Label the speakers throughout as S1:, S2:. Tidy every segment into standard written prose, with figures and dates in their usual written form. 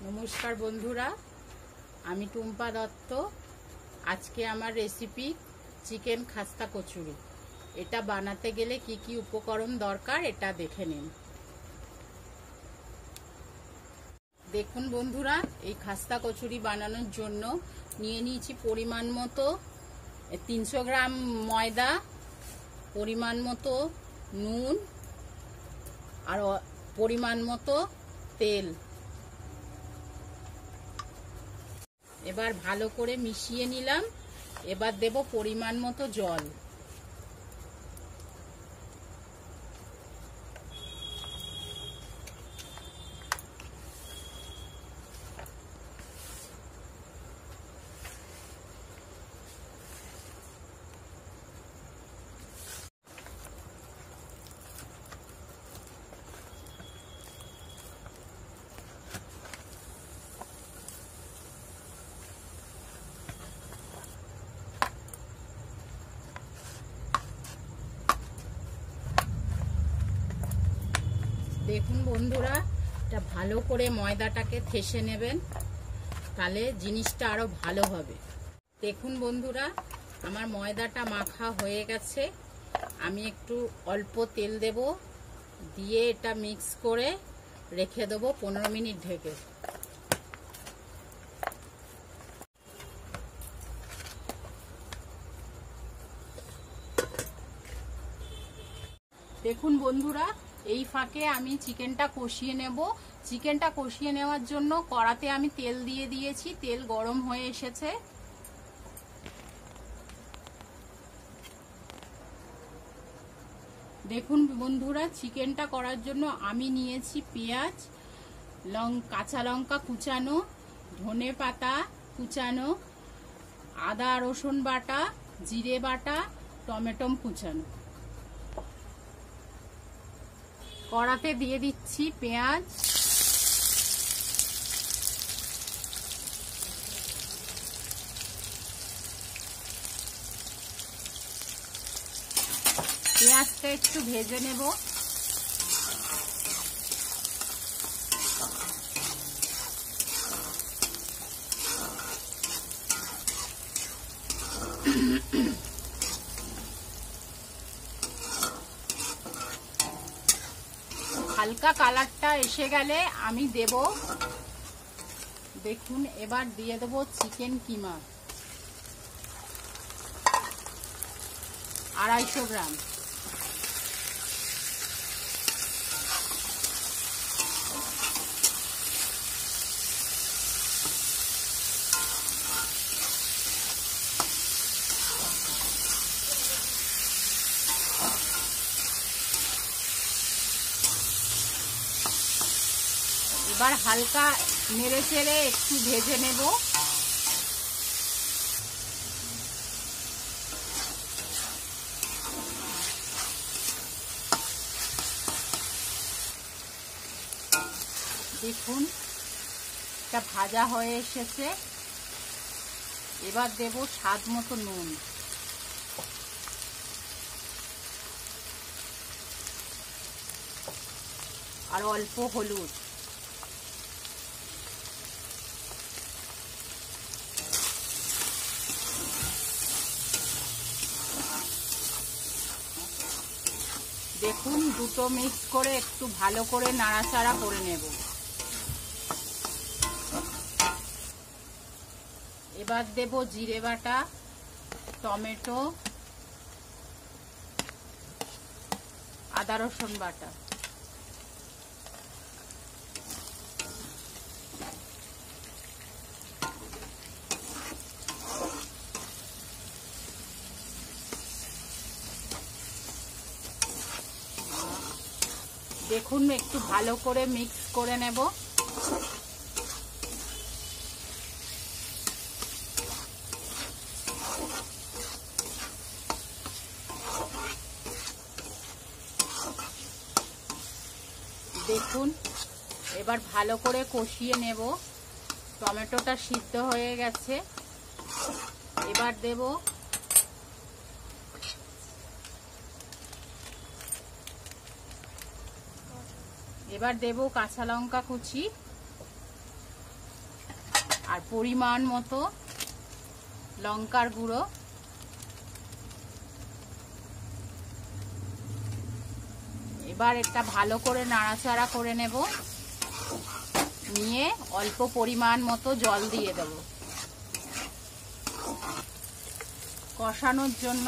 S1: नमस्कार बंधुरा आमी टुम्पा दत्त। आज के आमार रेसिपी चिकेन खास्ता कचुरी। एटा बानाते गेले की की उपकरण दरकार एटा देखे निन। देखुन बंधुरा এই খাস্তা কচুরি বানানোর জন্য নিয়ে নিয়েছি পরিমাণ মতো 300 গ্রাম ময়দা, পরিমাণ মতো নুন আর পরিমাণ মতো তেল। এবার ভালো করে মিশিয়ে নিলাম। এবার দেব পরিমাণ মতো জল। দেখুন বন্ধুরা, এটা ভালো করে ময়দাটাকে থেসে নেবেন, তাহলে জিনিসটা আরো ভালো হবে। দেখুন বন্ধুরা, আমার ময়দাটা মাখা হয়ে গেছে। আমি একটু অল্প তেল দেব, দিয়ে এটা মিক্স করে রেখে দেবো 15 মিনিট ঢেকে। দেখুন বন্ধুরা, এই ফাঁকে আমি চিকেনটা কষিয়ে নেব। চিকেনটা কষিয়ে নেওয়ার জন্য কড়াতে আমি তেল দিয়ে দিয়েছি, তেল গরম হয়ে এসেছে। দেখুন বন্ধুরা, চিকেনটা করার জন্য আমি নিয়েছি পেঁয়াজ, কাঁচা লঙ্কা কুচানো, ধনে পাতা কুচানো, আদা রসুন বাটা, জিরে বাটা, টমেটো কুচানো। কড়াতে দিয়ে দিচ্ছি পেঁয়াজ, পেঁয়াজটা একটু ভেজে নেব। হালকা কালারটা এসে গেলে আমি দেব, দেখুন এবার দিয়ে দেব চিকেন কিমা 250 গ্রাম। এবার হালকা নেড়ে চেড়ে একটু ভেজে নেব। দেখুন এটা ভাজা হয়ে এসেছে। এবার দেব স্বাদ মতো নুন, আর অল্প হলুদ। দেখুন দুটো মিক্স করে একটু ভালো করে নাড়াচাড়া করে নেব। এবার দেব জিরে বাটা, টমেটো, আদা রসুন বাটা। দেখুন একটু ভালো করে মিক্স করে নেব। দেখুন এবার ভালো করে কষিয়ে নেব। টমেটোটা সিদ্ধ হয়ে গেছে। এবার দেব কাঁচা লঙ্কা কুচি, পরিমাণ মতো লঙ্কার গুঁড়ো, এবার এটা ভালো করে নাড়াচাড়া করে নেব, নিয়ে অল্প পরিমাণ মতো জল দিয়ে দেব। কষানোর জন্য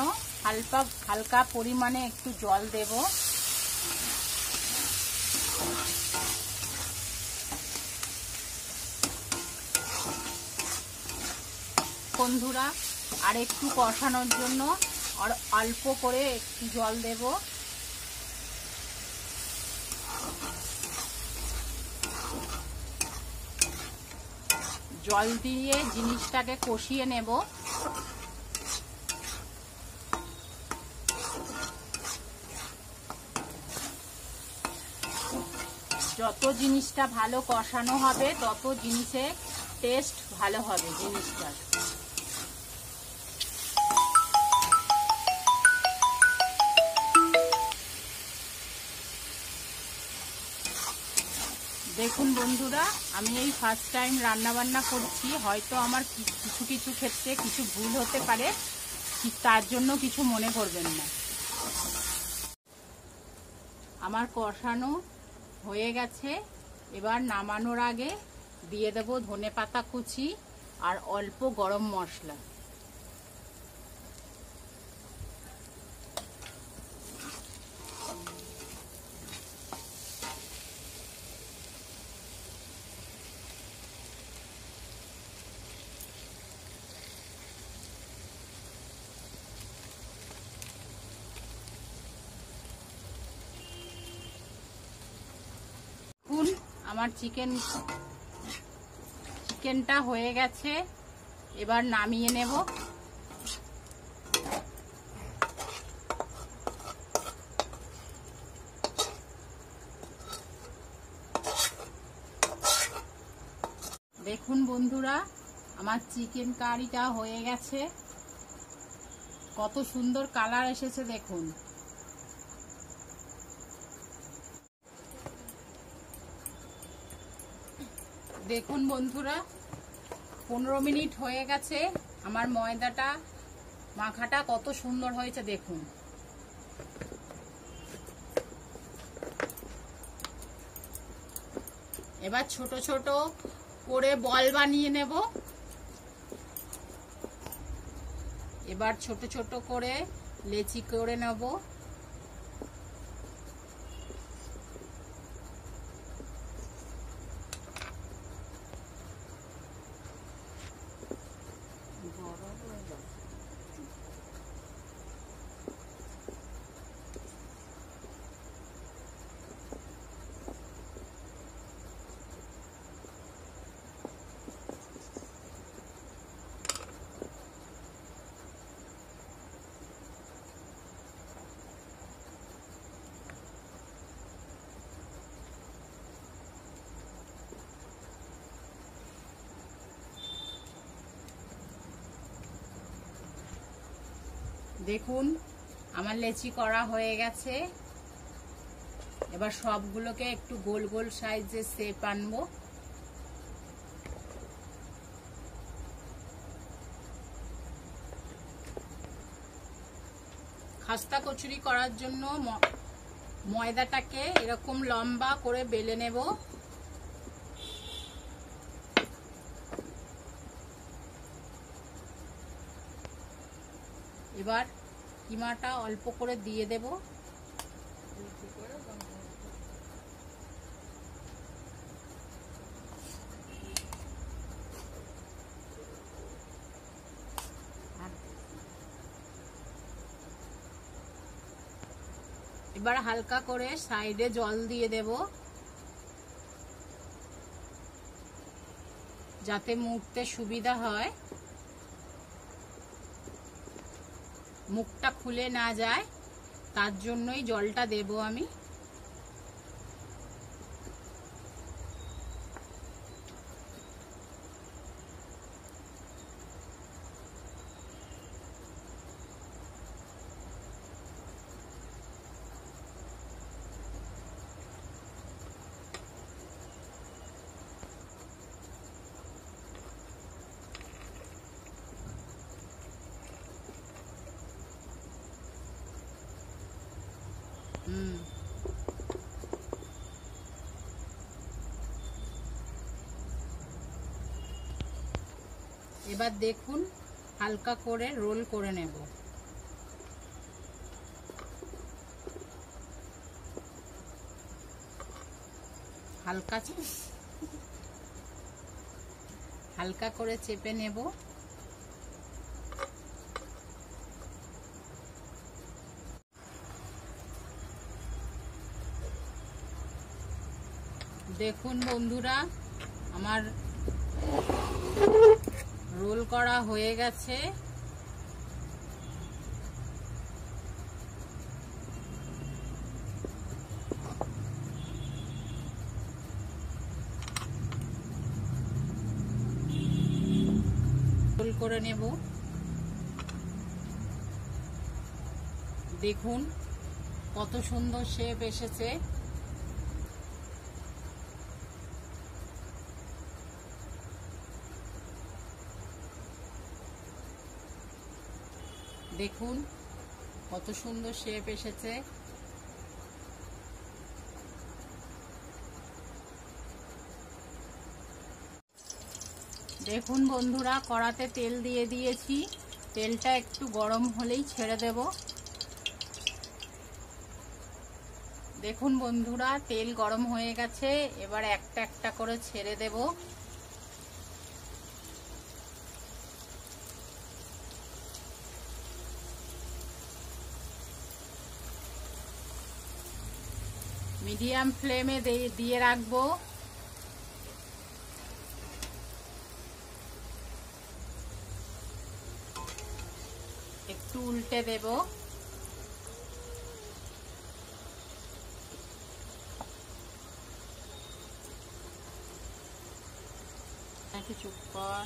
S1: হালকা পরিমাণে একটু জল দেব। বন্ধুরা আর একটু কষানোর জন্য আর অল্প করে একটু জল দেব। জল দিয়ে জিনিসটাকে কষিয়ে নেব। যত জিনিসটা ভালো কষানো হবে তত জিনিসের টেস্ট ভালো হবে জিনিসটার। দেখুন বন্ধুরা, আমি এই ফার্স্ট টাইম রান্না বান্না করছি, হয়তো আমার কিছু কিছু ক্ষেত্রে কিছু ভুল হতে পারে, তার জন্য কিছু মনে করবেন না। আমার কষানো হয়ে গেছে, এবার নামানোর আগে দিয়ে দেব ধনেপাতা কুচি আর অল্প গরম মশলা। আমার চিকেনটা হয়ে গেছে, এবার নামিয়ে নেব। দেখুন বন্ধুরা, আমার চিকেন কারিটা হয়ে গেছে, কত সুন্দর কালার এসেছে দেখুন। দেখুন বন্ধুরা, 15 মিনিট হয়ে গেছে, আমার ময়দাটা মাখাটা কত সুন্দর হয়েছে দেখুন। এবার ছোট ছোট করে বল বানিয়ে নেব। এবার ছোট ছোট করে লেচি করে নেব। দেখুন আমার লেচি করা হয়ে গেছে, এবার সবগুলোকে একটু গোল গোল সাইজে শেপ আনবো। খাস্তা কচুরি করার জন্য ময়দাটাকে এরকম লম্বা করে বেলে নেব। এবার কিমাটা অল্প করে দিয়ে দেব। এবার হালকা করে সাইডে জল দিয়ে দেব, যাতে মুড়তে সুবিধা হয়, মুখটা খুলে না যায়, তার জন্যই জলটা দেব আমি। এবার দেখুন হালকা করে রোল করে নেব। হালকা করে চেপে নেব। দেখুন বন্ধুরা, আমার রোল করা হয়ে গেছে। রোল করে নেব। দেখুন কত সুন্দর শেপ এসেছে। দেখুন কত সুন্দর শেপ এসেছে। দেখুন বন্ধুরা, কড়াতে তেল দিয়ে দিয়েছি। তেলটা একটু গরম হলেই ছেড়ে দেব। দেখুন বন্ধুরা, তেল গরম হয়ে গেছে। এবার একটা একটা করে ছেড়ে দেব। মিডিয়াম ফ্লেমে দিয়ে রাখবো। একটু উল্টে দেব। একটু চুপ কর।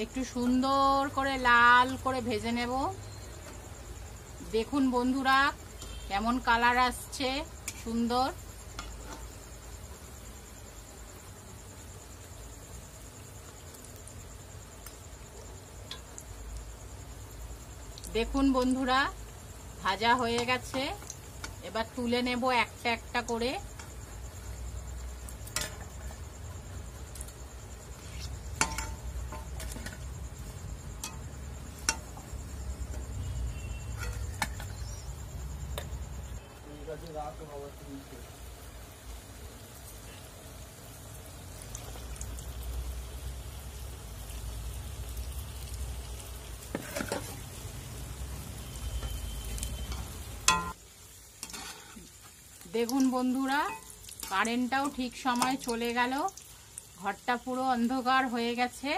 S1: একটু সুন্দর করে লাল করে ভেজে নেব। দেখুন বন্ধুরা কেমন কালার আসছে, সুন্দর। দেখুন বন্ধুরা ভাজা হয়ে গেছে। এবার তুলে নেব একটা একটা করে। দেখুন বন্ধুরা কারেন্টটাও ঠিক সময় চলে গেল। ঘরটা পুরো অন্ধকার হয়ে গেছে।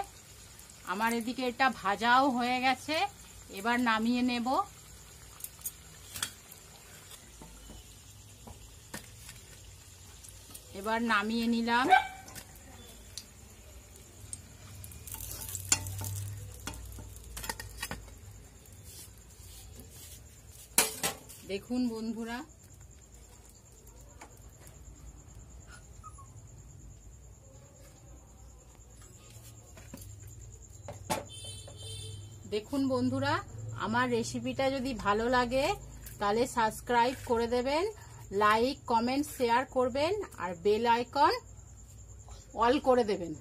S1: আমার এদিকে এটা ভাজাও হয়ে গেছে। এবার নামিয়ে নেব। এবার নামিয়ে নিলাম। দেখুন বন্ধুরা আমার রেসিপিটা যদি ভালো লাগে তাহলে সাবস্ক্রাইব করে দেবেন, লাইক কমেন্ট শেয়ার করবেন আর বেল আইকন অল করে দেবেন।